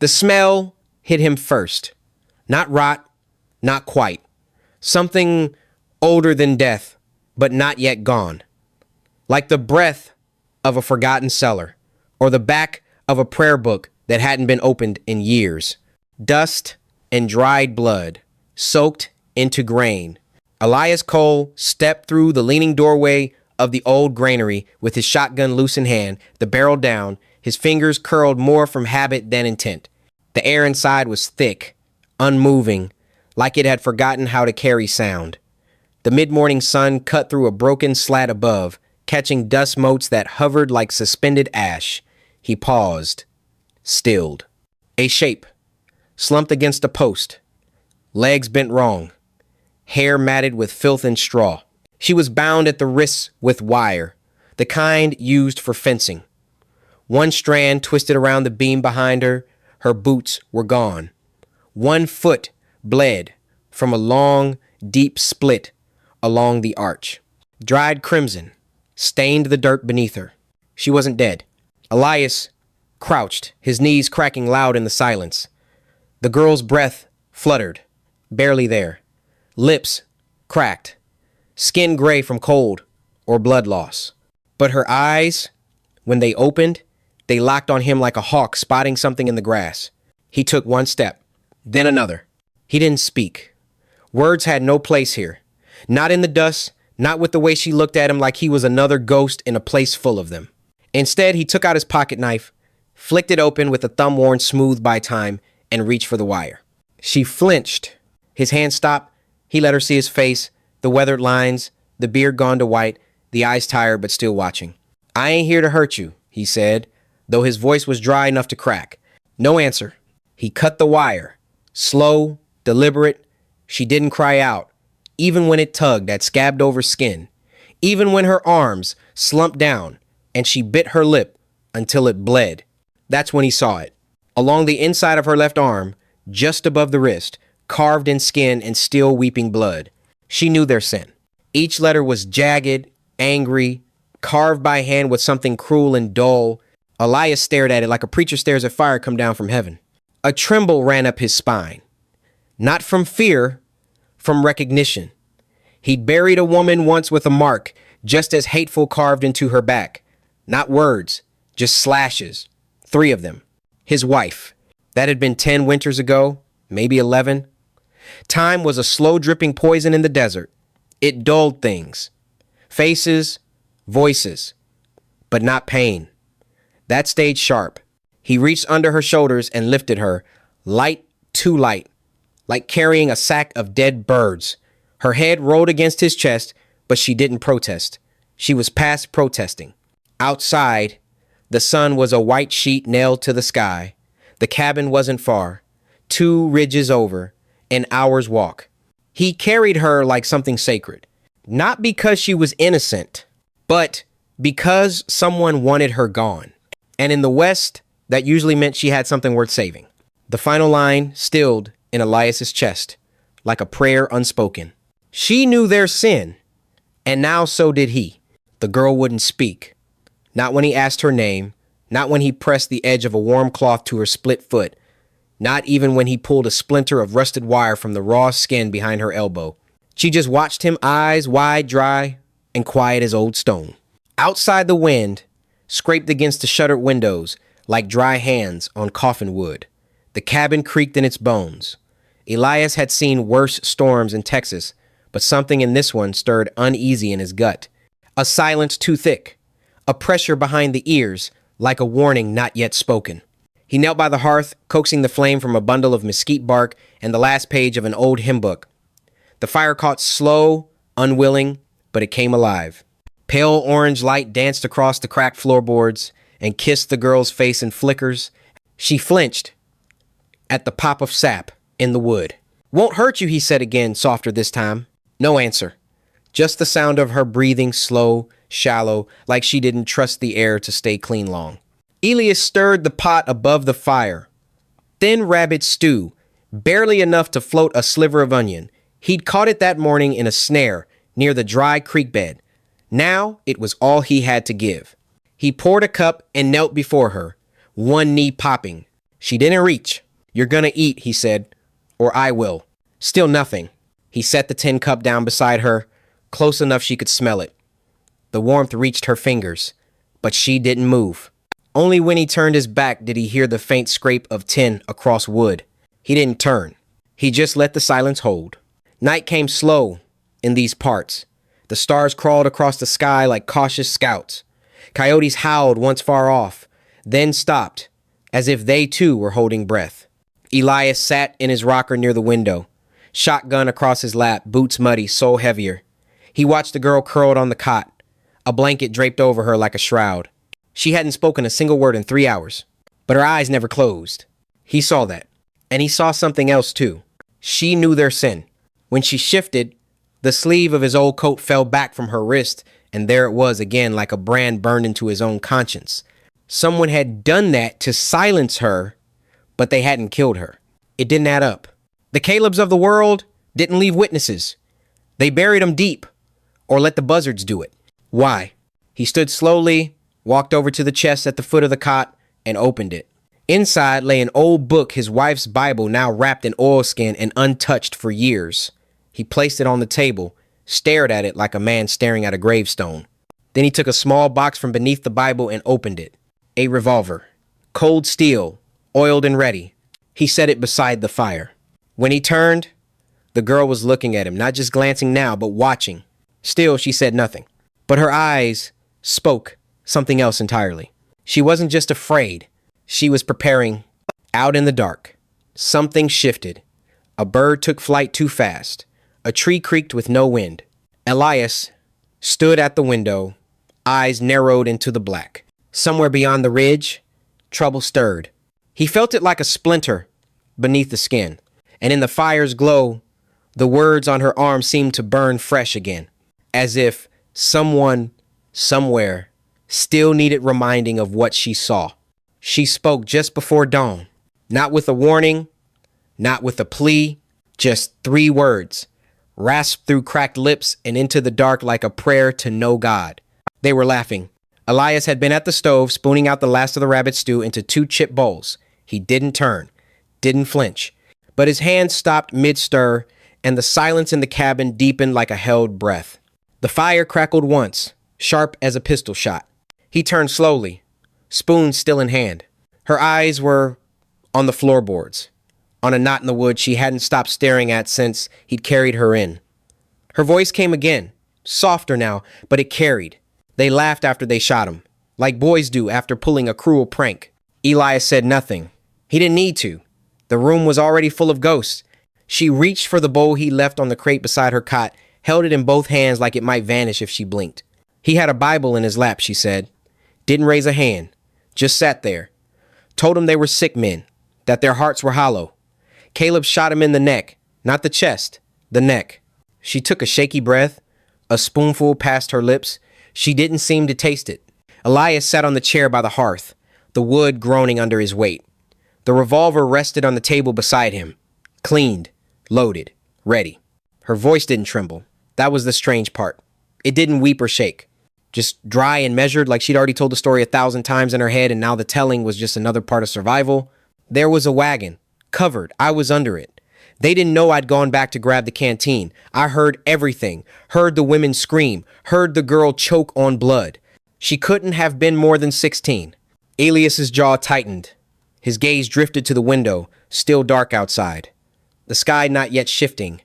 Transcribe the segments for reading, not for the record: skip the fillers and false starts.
The smell hit him first. Not rot, not quite. Something older than death, but not yet gone. Like the breath of a forgotten cellar, or the back of a prayer book that hadn't been opened in years. Dust and dried blood, soaked into grain. Elias Cole stepped through the leaning doorway of the old granary with his shotgun loose in hand, the barrel down, his fingers curled more from habit than intent. The air inside was thick, unmoving, like it had forgotten how to carry sound. The mid-morning sun cut through a broken slat above, catching dust motes that hovered like suspended ash. He paused, stilled. A shape, slumped against a post, legs bent wrong, hair matted with filth and straw. She was bound at the wrists with wire, the kind used for fencing. One strand twisted around the beam behind her. Her boots were gone. One foot bled from a long, deep split along the arch. Dried crimson stained the dirt beneath her. She wasn't dead. Elias crouched, his knees cracking loud in the silence. The girl's breath fluttered, barely there. Lips cracked, skin gray from cold or blood loss. But her eyes, when they opened, they locked on him like a hawk spotting something in the grass. He took one step, then another. He didn't speak. Words had no place here. Not in the dust, not with the way she looked at him like he was another ghost in a place full of them. Instead, he took out his pocket knife, flicked it open with a thumb worn smooth by time, and reached for the wire. She flinched. His hand stopped. He let her see his face, the weathered lines, the beard gone to white, the eyes tired but still watching. "I ain't here to hurt you," he said, though his voice was dry enough to crack. No answer. He cut the wire. Slow, deliberate. She didn't cry out, even when it tugged at scabbed over skin, even when her arms slumped down and she bit her lip until it bled. That's when he saw it. Along the inside of her left arm, just above the wrist, carved in skin and still weeping blood. She knew their sin. Each letter was jagged, angry, carved by hand with something cruel and dull. Elias stared at it like a preacher stares at fire come down from heaven. A tremble ran up his spine. Not from fear, from recognition. He'd buried a woman once with a mark just as hateful carved into her back. Not words, just slashes. 3 of them. His wife. That had been 10 winters ago, maybe 11. Time was a slow dripping poison in the desert. It dulled things. Faces, voices, but not pain. That stayed sharp. He reached under her shoulders and lifted her, light, too light, like carrying a sack of dead birds. Her head rolled against his chest, but she didn't protest. She was past protesting. Outside, the sun was a white sheet nailed to the sky. The cabin wasn't far. 2 ridges over, an hour's walk. He carried her like something sacred. Not because she was innocent, but because someone wanted her gone. And in the West, that usually meant she had something worth saving. The final line stilled in Elias's chest, like a prayer unspoken. She knew their sin, and now so did he. The girl wouldn't speak. Not when he asked her name, not when he pressed the edge of a warm cloth to her split foot, not even when he pulled a splinter of rusted wire from the raw skin behind her elbow. She just watched him, eyes wide, dry, and quiet as old stone. Outside, the wind scraped against the shuttered windows like dry hands on coffin wood. The cabin creaked in its bones. Elias had seen worse storms in Texas, but something in this one stirred uneasy in his gut. A silence too thick, a pressure behind the ears, like a warning not yet spoken. He knelt by the hearth, coaxing the flame from a bundle of mesquite bark and the last page of an old hymn book. The fire caught slow, unwilling, but it came alive. Pale orange light danced across the cracked floorboards and kissed the girl's face in flickers. She flinched at the pop of sap in the wood. "Won't hurt you," he said again, softer this time. No answer. Just the sound of her breathing, slow, shallow, like she didn't trust the air to stay clean long. Elias stirred the pot above the fire. Thin rabbit stew, barely enough to float a sliver of onion. He'd caught it that morning in a snare near the dry creek bed. Now it was all he had to give. He poured a cup and knelt before her, one knee popping. She didn't reach. You're gonna eat, he said, or I will. Still nothing. He set the tin cup down beside her, close enough she could smell it. The warmth reached her fingers, but she didn't move. Only when he turned his back did he hear the faint scrape of tin across wood. He didn't turn. He just let the silence hold. Night came slow in these parts. The stars crawled across the sky like cautious scouts. Coyotes howled once far off, then stopped, as if they too were holding breath. Elias sat in his rocker near the window, shotgun across his lap, boots muddy, soul heavier. He watched the girl curled on the cot, a blanket draped over her like a shroud. She hadn't spoken a single word in 3 hours, but her eyes never closed. He saw that, and he saw something else too. She knew their sin. When she shifted, the sleeve of his old coat fell back from her wrist, and there it was again like a brand burned into his own conscience. Someone had done that to silence her, but they hadn't killed her. It didn't add up. The Calebs of the world didn't leave witnesses. They buried them deep, or let the buzzards do it. Why? He stood slowly, walked over to the chest at the foot of the cot, and opened it. Inside lay an old book, his wife's Bible, now wrapped in oilskin and untouched for years. He placed it on the table, stared at it like a man staring at a gravestone. Then he took a small box from beneath the Bible and opened it. A revolver. Cold steel, oiled and ready. He set it beside the fire. When he turned, the girl was looking at him, not just glancing now, but watching. Still, she said nothing. But her eyes spoke something else entirely. She wasn't just afraid. She was preparing. Out in the dark, something shifted. A bird took flight too fast. A tree creaked with no wind. Elias stood at the window, eyes narrowed into the black. Somewhere beyond the ridge, trouble stirred. He felt it like a splinter beneath the skin, and in the fire's glow, the words on her arm seemed to burn fresh again, as if someone, somewhere, still needed reminding of what she saw. She spoke just before dawn, not with a warning, not with a plea, just 3 words, rasped through cracked lips and into the dark like a prayer to no God. They were laughing. Elias had been at the stove, spooning out the last of the rabbit stew into 2 chip bowls. He didn't turn, didn't flinch, but his hand stopped mid-stir, and the silence in the cabin deepened like a held breath. The fire crackled once, sharp as a pistol shot. He turned slowly, spoon still in hand. Her eyes were on the floorboards, on a knot in the wood she hadn't stopped staring at since he'd carried her in. Her voice came again, softer now, but it carried. They laughed after they shot him, like boys do after pulling a cruel prank. Elias said nothing. He didn't need to. The room was already full of ghosts. She reached for the bowl he left on the crate beside her cot, held it in both hands like it might vanish if she blinked. He had a Bible in his lap, she said. Didn't raise a hand. Just sat there. Told him they were sick men, that their hearts were hollow. Caleb shot him in the neck, not the chest, the neck. She took a shaky breath, a spoonful past her lips. She didn't seem to taste it. Elias sat on the chair by the hearth, the wood groaning under his weight. The revolver rested on the table beside him, cleaned, loaded, ready. Her voice didn't tremble. That was the strange part. It didn't weep or shake. Just dry and measured, like she'd already told the story 1,000 times in her head, and now the telling was just another part of survival. There was a wagon, covered. I was under it. They didn't know I'd gone back to grab the canteen. I heard everything. Heard the women scream. Heard the girl choke on blood. She couldn't have been more than 16. Elias's jaw tightened. His gaze drifted to the window, still dark outside. The sky not yet shifting.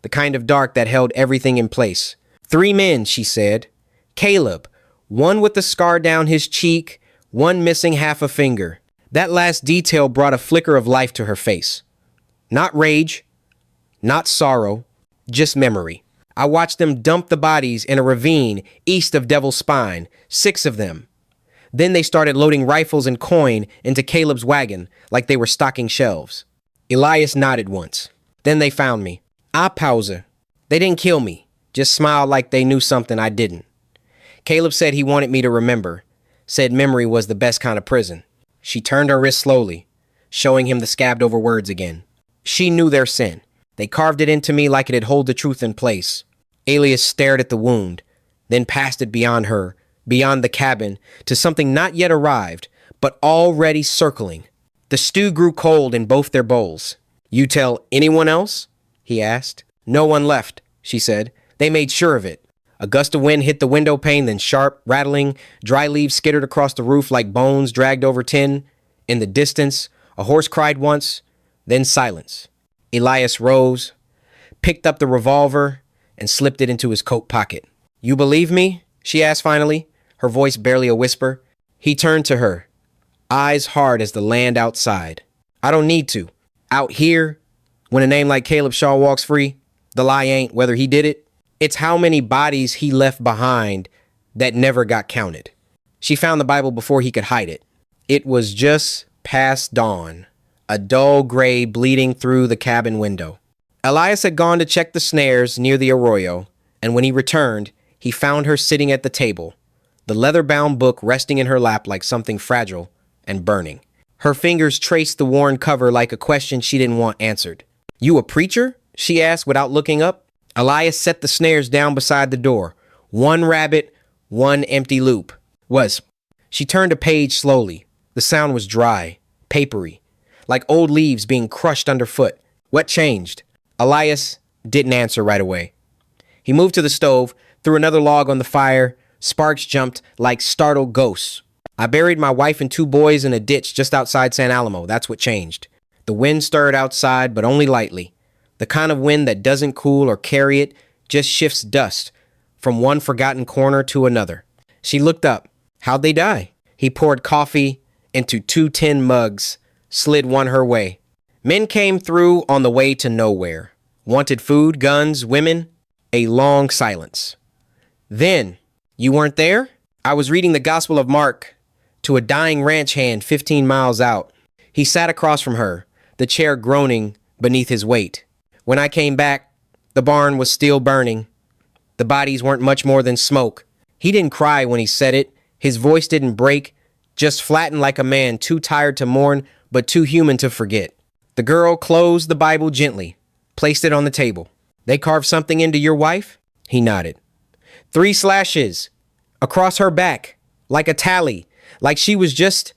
The kind of dark that held everything in place. 3 men, she said. Caleb, one with the scar down his cheek, one missing half a finger. That last detail brought a flicker of life to her face. Not rage, not sorrow, just memory. I watched them dump the bodies in a ravine east of Devil's Spine, 6 of them. Then they started loading rifles and coin into Caleb's wagon like they were stocking shelves. Elias nodded once. Then they found me. I pause. They didn't kill me, just smiled like they knew something I didn't. Caleb said he wanted me to remember, said memory was the best kind of prison. She turned her wrist slowly, showing him the scabbed over words again. She knew their sin. They carved it into me like it'd hold the truth in place. Elias stared at the wound, then passed it beyond her, beyond the cabin, to something not yet arrived, but already circling. The stew grew cold in both their bowls. "You tell anyone else?" he asked. "No one left," she said. "They made sure of it." A gust of wind hit the window pane, then sharp, rattling, dry leaves skittered across the roof like bones dragged over tin. In the distance, a horse cried once, then silence. Elias rose, picked up the revolver, and slipped it into his coat pocket. "You believe me?" she asked finally, her voice barely a whisper. He turned to her, eyes hard as the land outside. "I don't need to. Out here, when a name like Caleb Shaw walks free, the lie ain't whether he did it. It's how many bodies he left behind that never got counted." She found the Bible before he could hide it. It was just past dawn, a dull gray bleeding through the cabin window. Elias had gone to check the snares near the arroyo, and when he returned, he found her sitting at the table, the leather-bound book resting in her lap like something fragile and burning. Her fingers traced the worn cover like a question she didn't want answered. "You a preacher?" she asked without looking up. Elias set the snares down beside the door. One rabbit, one empty loop. She turned a page slowly. The sound was dry, papery, like old leaves being crushed underfoot. "What changed?" Elias didn't answer right away. He moved to the stove, threw another log on the fire. Sparks jumped like startled ghosts. "I buried my wife and 2 boys in a ditch just outside San Alamo. That's what changed." The wind stirred outside, but only lightly. The kind of wind that doesn't cool or carry it, just shifts dust from one forgotten corner to another. She looked up. "How'd they die?" He poured coffee into 2 tin mugs, slid one her way. "Men came through on the way to nowhere. Wanted food, guns, women." A long silence. "Then, you weren't there?" "I was reading the Gospel of Mark to a dying ranch hand 15 miles out." He sat across from her, the chair groaning beneath his weight. "When I came back, the barn was still burning. The bodies weren't much more than smoke." He didn't cry when he said it. His voice didn't break, just flattened like a man too tired to mourn, but too human to forget. The girl closed the Bible gently, placed it on the table. "They carved something into your wife?" He nodded. 3 slashes across her back, like a tally, like she was just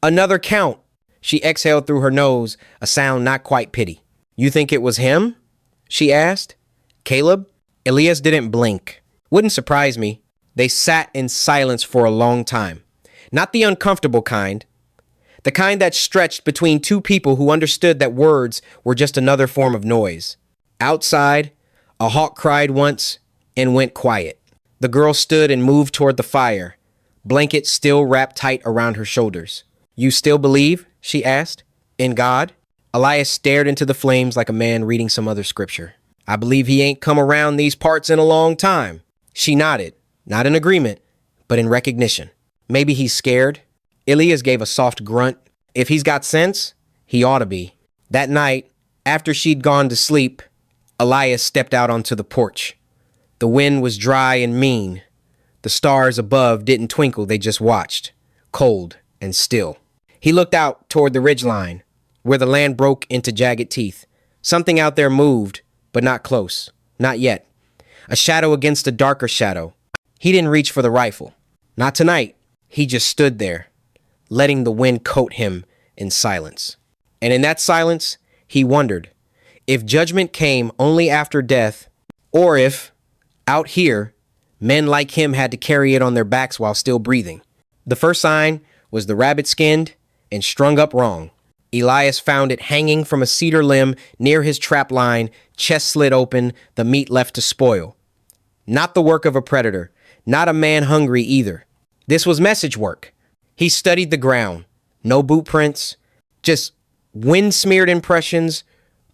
another count. She exhaled through her nose, a sound not quite pity. "You think it was him?" she asked. "Caleb?" Elias didn't blink. "Wouldn't surprise me." They sat in silence for a long time. Not the uncomfortable kind. The kind that stretched between 2 people who understood that words were just another form of noise. Outside, a hawk cried once and went quiet. The girl stood and moved toward the fire, blanket still wrapped tight around her shoulders. "You still believe?" she asked. "In God?" Elias stared into the flames like a man reading some other scripture. "I believe he ain't come around these parts in a long time." She nodded, not in agreement, but in recognition. "Maybe he's scared." Elias gave a soft grunt. "If he's got sense, he ought to be." That night, after she'd gone to sleep, Elias stepped out onto the porch. The wind was dry and mean. The stars above didn't twinkle, they just watched, cold and still. He looked out toward the ridgeline, where the land broke into jagged teeth. Something out there moved, but not close, not yet. A shadow against a darker shadow. He didn't reach for the rifle. Not tonight. He just stood there, letting the wind coat him in silence. And in that silence, he wondered if judgment came only after death, or if, out here, men like him had to carry it on their backs while still breathing. The first sign was the rabbit skinned and strung up wrong. Elias found it hanging from a cedar limb near his trap line, chest slit open, the meat left to spoil. Not the work of a predator, not a man hungry either. This was message work. He studied the ground. No boot prints, just wind-smeared impressions,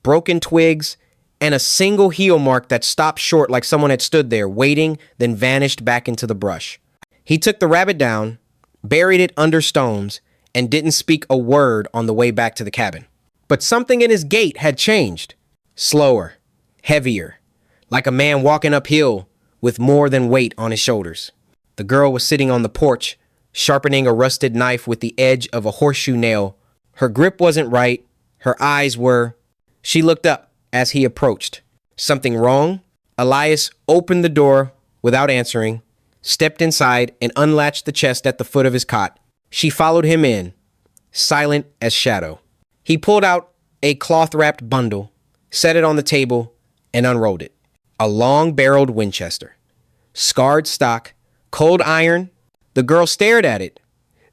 broken twigs, and a single heel mark that stopped short like someone had stood there, waiting, then vanished back into the brush. He took the rabbit down, buried it under stones, and didn't speak a word on the way back to the cabin. But something in his gait had changed. Slower, heavier, like a man walking uphill with more than weight on his shoulders. The girl was sitting on the porch, sharpening a rusted knife with the edge of a horseshoe nail. Her grip wasn't right. Her eyes were... She looked up as he approached. Something wrong? Elias opened the door without answering, stepped inside, and unlatched the chest at the foot of his cot. She followed him in, silent as shadow. He pulled out a cloth-wrapped bundle, set it on the table, and unrolled it. A long-barreled Winchester. Scarred stock, cold iron. The girl stared at it,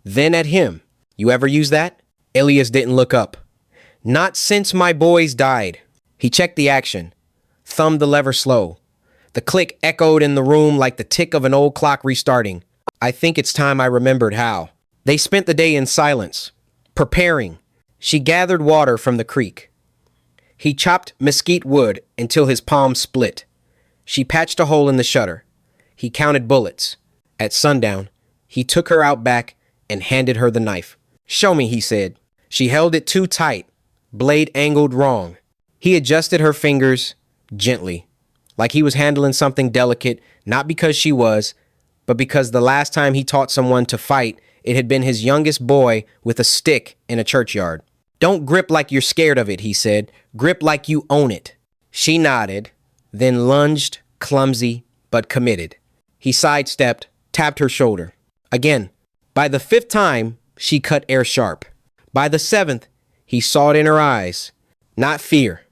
then at him. You ever use that? Elias didn't look up. Not since my boys died. He checked the action, thumbed the lever slow. The click echoed in the room like the tick of an old clock restarting. I think it's time I remembered how. They spent the day in silence, preparing. She gathered water from the creek. He chopped mesquite wood until his palms split. She patched a hole in the shutter. He counted bullets. At sundown, he took her out back and handed her the knife. Show me, he said. She held it too tight, blade angled wrong. He adjusted her fingers gently, like he was handling something delicate, not because she was, but because the last time he taught someone to fight, it had been his youngest boy with a stick in a churchyard. Don't grip like you're scared of it, he said. Grip like you own it. She nodded, then lunged, clumsy, but committed. He sidestepped, tapped her shoulder. Again. By the 5th time, she cut air sharp. By the 7th, he saw it in her eyes. Not fear,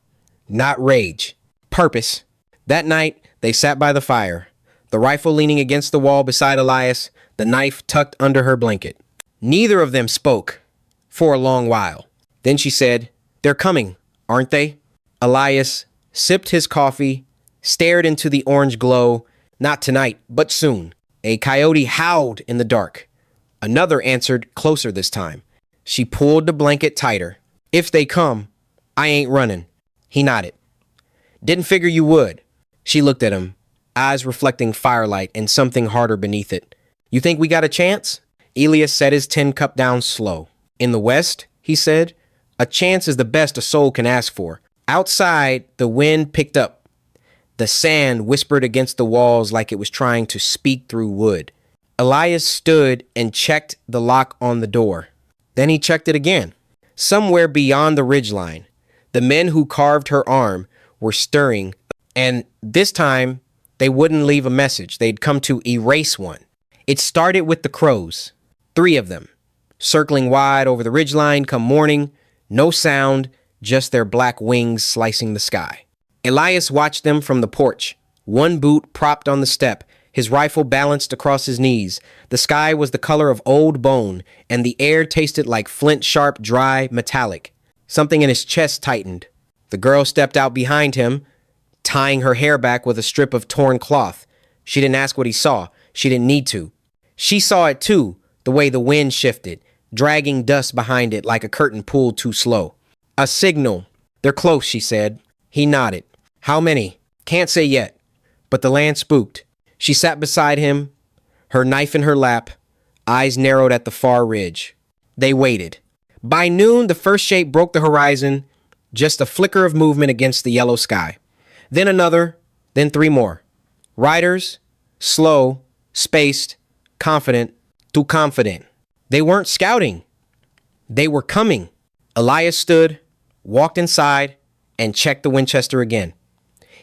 not rage, purpose. That night, they sat by the fire, the rifle leaning against the wall beside Elias, the knife tucked under her blanket. Neither of them spoke for a long while. Then she said, "They're coming, aren't they?" Elias sipped his coffee, stared into the orange glow. Not tonight, but soon. A coyote howled in the dark. Another answered closer this time. She pulled the blanket tighter. If they come, I ain't running. He nodded. Didn't figure you would. She looked at him, eyes reflecting firelight and something harder beneath it. You think we got a chance? Elias set his tin cup down slow. In the West, he said, a chance is the best a soul can ask for. Outside, the wind picked up. The sand whispered against the walls like it was trying to speak through wood. Elias stood and checked the lock on the door. Then he checked it again. Somewhere beyond the ridgeline, the men who carved her arm were stirring, and this time they wouldn't leave a message. They'd come to erase one. It started with the crows, 3 of them, circling wide over the ridgeline come morning, no sound, just their black wings slicing the sky. Elias watched them from the porch, one boot propped on the step, his rifle balanced across his knees. The sky was the color of old bone, and the air tasted like flint-sharp, dry, metallic. Something in his chest tightened. The girl stepped out behind him, tying her hair back with a strip of torn cloth. She didn't ask what he saw. She didn't need to. She saw it too, the way the wind shifted, dragging dust behind it like a curtain pulled too slow. A signal. They're close, she said. He nodded. How many? Can't say yet. But the land spooked. She sat beside him, her knife in her lap, eyes narrowed at the far ridge. They waited. By noon, the first shape broke the horizon, just a flicker of movement against the yellow sky. Then another, then 3 more. Riders, slow, spaced, confident, too confident. They weren't scouting. They were coming. Elias stood, walked inside, and checked the Winchester again.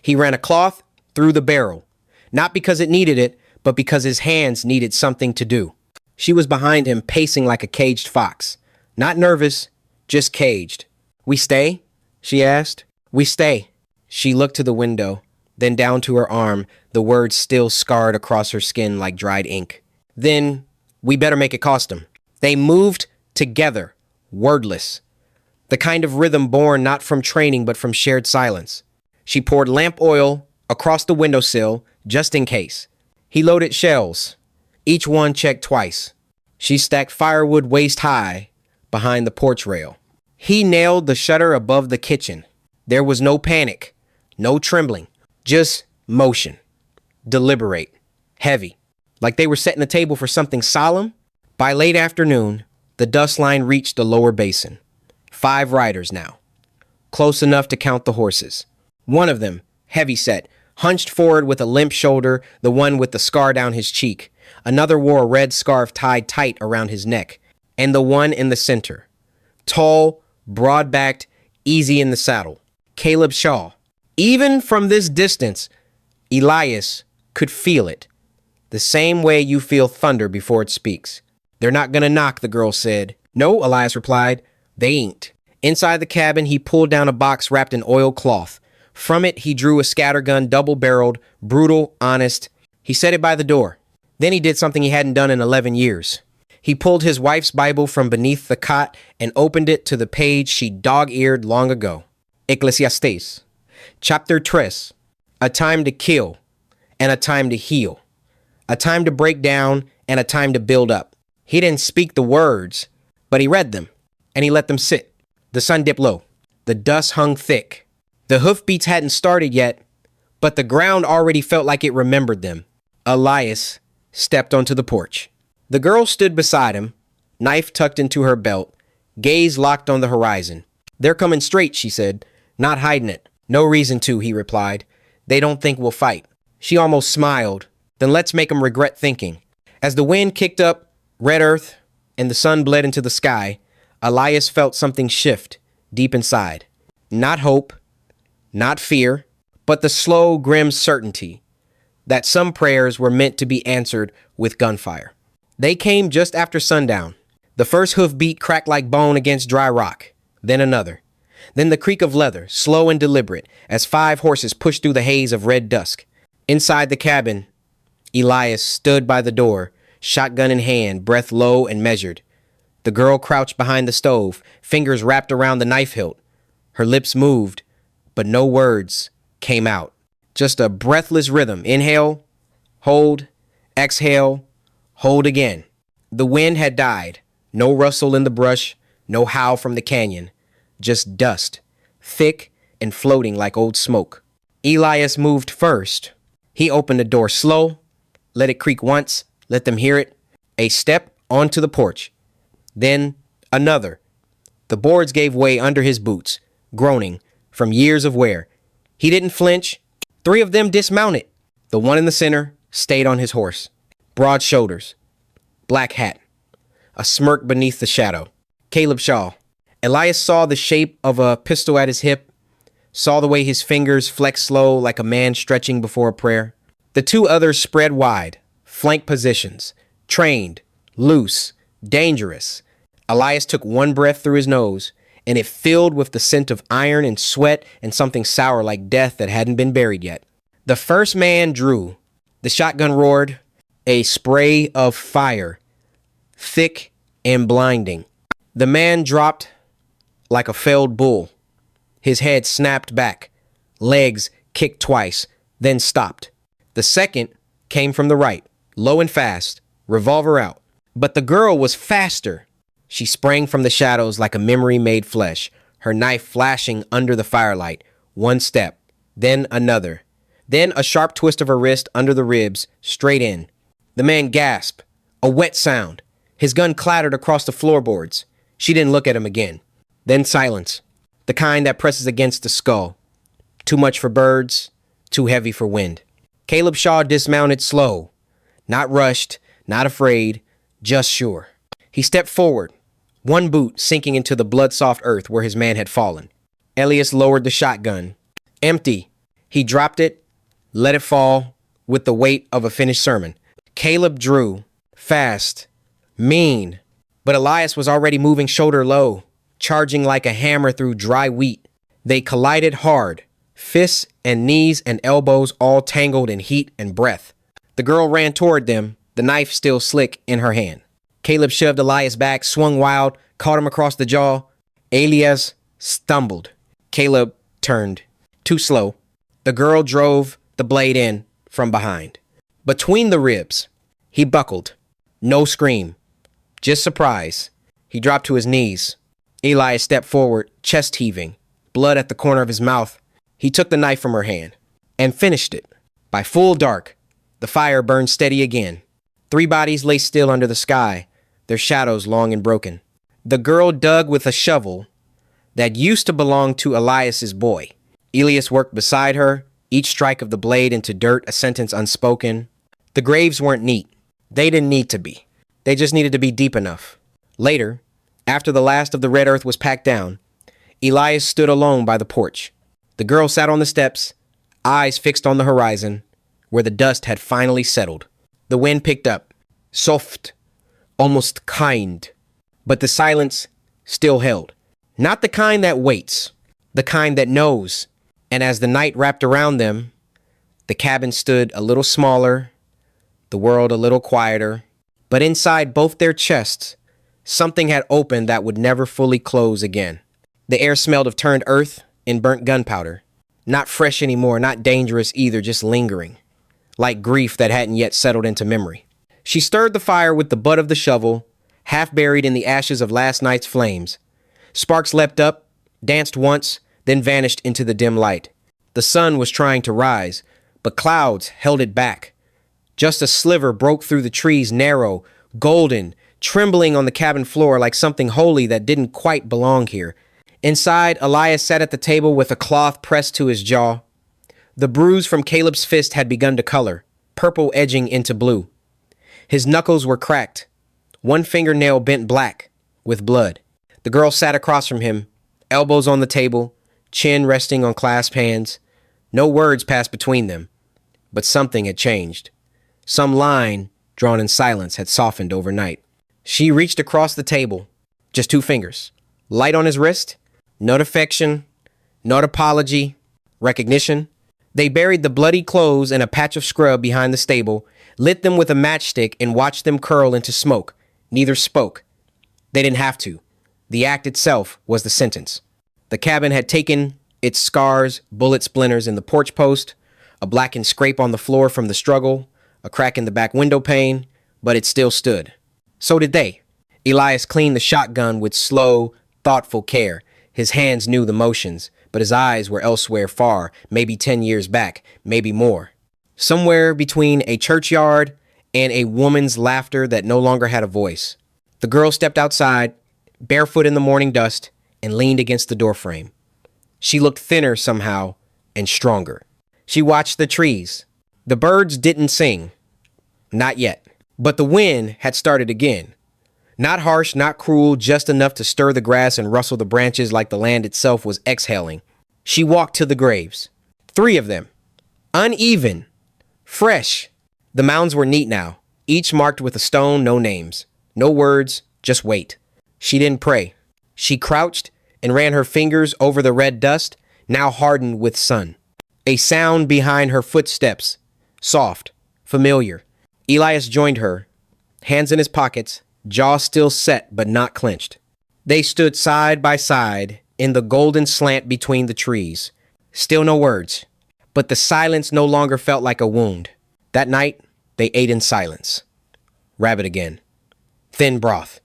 He ran a cloth through the barrel. Not because it needed it, but because his hands needed something to do. She was behind him, pacing like a caged fox. Not nervous, just caged. We stay? She asked. We stay. She looked to the window, then down to her arm, the words still scarred across her skin like dried ink. Then, we better make it cost him. They moved together, wordless. The kind of rhythm born not from training, but from shared silence. She poured lamp oil across the windowsill, just in case. He loaded shells, each one checked twice. She stacked firewood waist high behind the porch rail. He nailed the shutter above the kitchen. There was no panic, no trembling, just motion. Deliberate, heavy, like they were setting the table for something solemn. By late afternoon, the dust line reached the lower basin. 5 riders now, close enough to count the horses. One of them, heavy-set, hunched forward with a limp shoulder, the one with the scar down his cheek. Another wore a red scarf tied tight around his neck. And the one in the center, tall, broad-backed, easy in the saddle. Caleb Shaw. Even from this distance, Elias could feel it. The same way you feel thunder before it speaks. They're not gonna knock, the girl said. No, Elias replied. They ain't. Inside the cabin, he pulled down a box wrapped in oiled cloth. From it, he drew a scattergun, double-barreled, brutal, honest. He set it by the door. Then he did something he hadn't done in 11 years. He pulled his wife's Bible from beneath the cot and opened it to the page she dog-eared long ago. Ecclesiastes, chapter 3, a time to kill and a time to heal, a time to break down and a time to build up. He didn't speak the words, but he read them, and he let them sit. The sun dipped low. The dust hung thick. The hoofbeats hadn't started yet, but the ground already felt like it remembered them. Elias stepped onto the porch. The girl stood beside him, knife tucked into her belt, gaze locked on the horizon. They're coming straight, she said, not hiding it. No reason to, he replied. They don't think we'll fight. She almost smiled. Then let's make them regret thinking. As the wind kicked up red earth and the sun bled into the sky, Elias felt something shift deep inside. Not hope, not fear, but the slow, grim certainty that some prayers were meant to be answered with gunfire. They came just after sundown. The first hoofbeat cracked like bone against dry rock, then another. Then the creak of leather, slow and deliberate, as 5 horses pushed through the haze of red dusk. Inside the cabin, Elias stood by the door, shotgun in hand, breath low and measured. The girl crouched behind the stove, fingers wrapped around the knife hilt. Her lips moved, but no words came out. Just a breathless rhythm. Inhale, hold, exhale, hold again. The wind had died. No rustle in the brush, no howl from the canyon. Just dust, thick and floating like old smoke. Elias moved first. He opened the door slow, let it creak once, let them hear it. A step onto the porch. Then another. The boards gave way under his boots, groaning from years of wear. He didn't flinch. 3 of them dismounted. The one in the center stayed on his horse. Broad shoulders, black hat, a smirk beneath the shadow. Caleb Shaw. Elias saw the shape of a pistol at his hip, saw the way his fingers flexed slow like a man stretching before a prayer. The 2 others spread wide, flank positions, trained, loose, dangerous. Elias took one breath through his nose, and it filled with the scent of iron and sweat and something sour like death that hadn't been buried yet. The first man drew. The shotgun roared, a spray of fire, thick and blinding. The man dropped like a felled bull. His head snapped back, legs kicked twice, then stopped. The second came from the right, low and fast, revolver out. But the girl was faster. She sprang from the shadows like a memory made flesh, her knife flashing under the firelight. One step, then another. Then a sharp twist of her wrist under the ribs, straight in. The man gasped, a wet sound. His gun clattered across the floorboards. She didn't look at him again. Then silence, the kind that presses against the skull. Too much for birds, too heavy for wind. Caleb Shaw dismounted slow, not rushed, not afraid, just sure. He stepped forward, one boot sinking into the blood-soft earth where his man had fallen. Elias lowered the shotgun. Empty. He dropped it, let it fall with the weight of a finished sermon. Caleb drew, fast, mean, but Elias was already moving shoulder low, charging like a hammer through dry wheat. They collided hard, fists and knees and elbows all tangled in heat and breath. The girl ran toward them, the knife still slick in her hand. Caleb shoved Elias back, swung wild, caught him across the jaw. Elias stumbled. Caleb turned. Too slow. The girl drove the blade in from behind. Between the ribs, he buckled. No scream. Just surprise. He dropped to his knees. Elias stepped forward, chest heaving, blood at the corner of his mouth. He took the knife from her hand and finished it. By full dark, the fire burned steady again. 3 bodies lay still under the sky, their shadows long and broken. The girl dug with a shovel that used to belong to Elias's boy. Elias worked beside her, each strike of the blade into dirt, a sentence unspoken. The graves weren't neat. They didn't need to be. They just needed to be deep enough. Later, after the last of the red earth was packed down, Elias stood alone by the porch. The girl sat on the steps, eyes fixed on the horizon, where the dust had finally settled. The wind picked up, soft, almost kind. But the silence still held. Not the kind that waits, the kind that knows. And as the night wrapped around them, the cabin stood a little smaller, the world a little quieter. But inside both their chests, something had opened that would never fully close again. The air smelled of turned earth and burnt gunpowder. Not fresh anymore, not dangerous either, just lingering. Like grief that hadn't yet settled into memory. She stirred the fire with the butt of the shovel, half buried in the ashes of last night's flames. Sparks leapt up, danced once, then vanished into the dim light. The sun was trying to rise, but clouds held it back. Just a sliver broke through the trees, narrow, golden, trembling on the cabin floor like something holy that didn't quite belong here. Inside, Elias sat at the table with a cloth pressed to his jaw. The bruise from Caleb's fist had begun to color, purple edging into blue. His knuckles were cracked, one fingernail bent black with blood. The girl sat across from him, elbows on the table, chin resting on clasped hands. No words passed between them, but something had changed. Some line, drawn in silence, had softened overnight. She reached across the table, just 2 fingers, light on his wrist, not affection, not apology, recognition. They buried the bloody clothes in a patch of scrub behind the stable, lit them with a matchstick, and watched them curl into smoke. Neither spoke. They didn't have to. The act itself was the sentence. The cabin had taken its scars, bullet splinters in the porch post, a blackened scrape on the floor from the struggle, a crack in the back window pane, but it still stood. So did they. Elias cleaned the shotgun with slow, thoughtful care. His hands knew the motions, but his eyes were elsewhere far, maybe 10 years back, maybe more. Somewhere between a churchyard and a woman's laughter that no longer had a voice. The girl stepped outside, barefoot in the morning dust, and leaned against the doorframe. She looked thinner somehow and stronger. She watched the trees. The birds didn't sing. Not yet. But the wind had started again. Not harsh, not cruel, just enough to stir the grass and rustle the branches like the land itself was exhaling. She walked to the graves. 3 of them. Uneven. Fresh. The mounds were neat now, each marked with a stone, no names. No words, just weight. She didn't pray. She crouched and ran her fingers over the red dust, now hardened with sun. A sound behind her footsteps. Soft. Familiar. Elias joined her, hands in his pockets, jaw still set but not clenched. They stood side by side in the golden slant between the trees. Still no words, but the silence no longer felt like a wound. That night, they ate in silence. Rabbit again. Thin broth.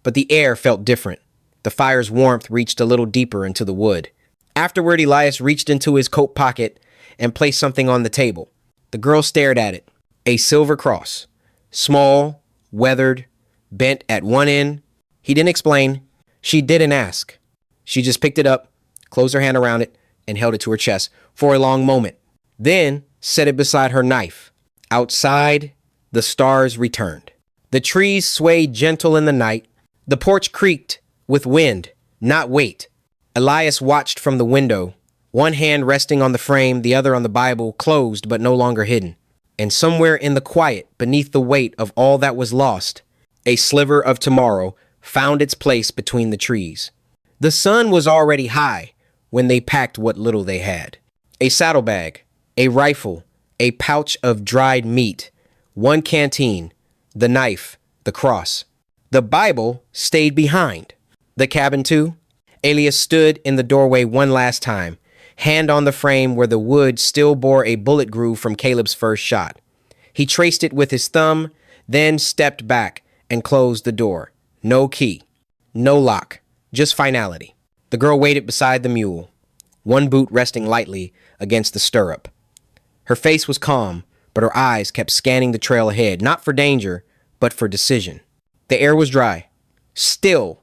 But the air felt different. The fire's warmth reached a little deeper into the wood. Afterward, Elias reached into his coat pocket and placed something on the table. The girl stared at it. A silver cross. Small, weathered, bent at one end. He didn't explain. She didn't ask. She just picked it up, closed her hand around it, and held it to her chest for a long moment. Then set it beside her knife. Outside, the stars returned. The trees swayed gentle in the night. The porch creaked with wind, not weight. Elias watched from the window, one hand resting on the frame, the other on the Bible, closed but no longer hidden. And somewhere in the quiet, beneath the weight of all that was lost, a sliver of tomorrow found its place between the trees. The sun was already high when they packed what little they had. A saddlebag, a rifle, a pouch of dried meat, 1 canteen, the knife, the cross. The Bible stayed behind. The cabin too? Elias stood in the doorway one last time, hand on the frame where the wood still bore a bullet groove from Caleb's first shot. He traced it with his thumb, then stepped back and closed the door. No key, no lock, just finality. The girl waited beside the mule, one boot resting lightly against the stirrup. Her face was calm, but her eyes kept scanning the trail ahead, not for danger, but for decision. The air was dry, still,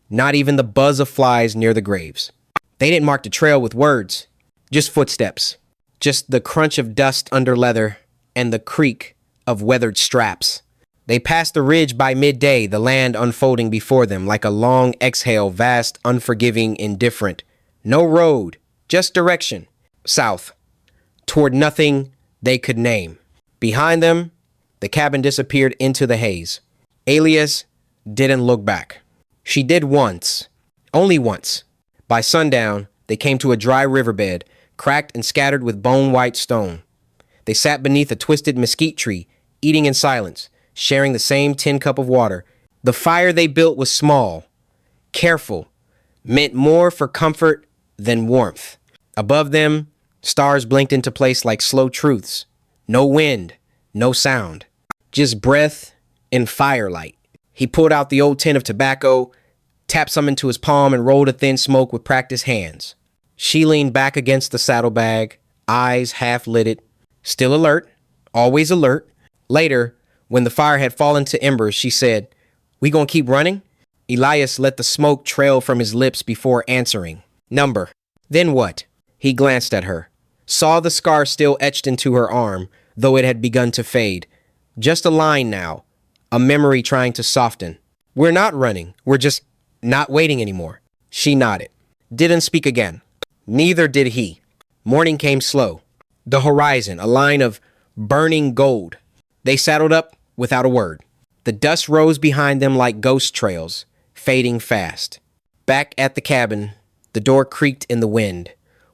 not even the buzz of flies near the graves. They didn't mark the trail with words, just footsteps, just the crunch of dust under leather and the creak of weathered straps. They passed the ridge by midday, the land unfolding before them like a long exhale, vast, unforgiving, indifferent. No road, just direction, south, toward nothing they could name. Behind them, the cabin disappeared into the haze. Elias didn't look back. She did once. Only once. By sundown, they came to a dry riverbed, cracked and scattered with bone-white stone. They sat beneath a twisted mesquite tree, eating in silence, sharing the same tin cup of water. The fire they built was small, careful, meant more for comfort than warmth. Above them, stars blinked into place like slow truths. No wind, no sound, just breath and firelight. He pulled out the old tin of tobacco, tapped some into his palm, and rolled a thin smoke with practiced hands. She leaned back against the saddlebag, eyes half-lidded, still alert, always alert. Later, when the fire had fallen to embers, she said, "We gonna keep running?" Elias let the smoke trail from his lips before answering. "Number." "Then what?" He glanced at her, saw the scar still etched into her arm, though it had begun to fade. Just a line now, a memory trying to soften. "We're not running. We're just not waiting anymore." She nodded. Didn't speak again. Neither did he. Morning came slow. The horizon, a line of burning gold. They saddled up without a word. The dust rose behind them like ghost trails, fading fast. Back at the cabin, the door creaked in the wind.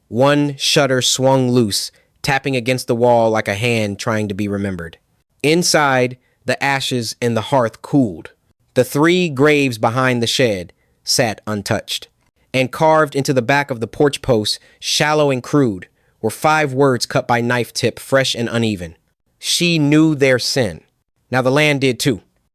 One shutter swung loose, tapping against the wall like a hand trying to be remembered. Inside, the ashes in the hearth cooled. The 3 graves behind the shed sat untouched. And carved into the back of the porch post, shallow and crude, were 5 words cut by knife tip, fresh and uneven. She knew their sin. Now the land did too.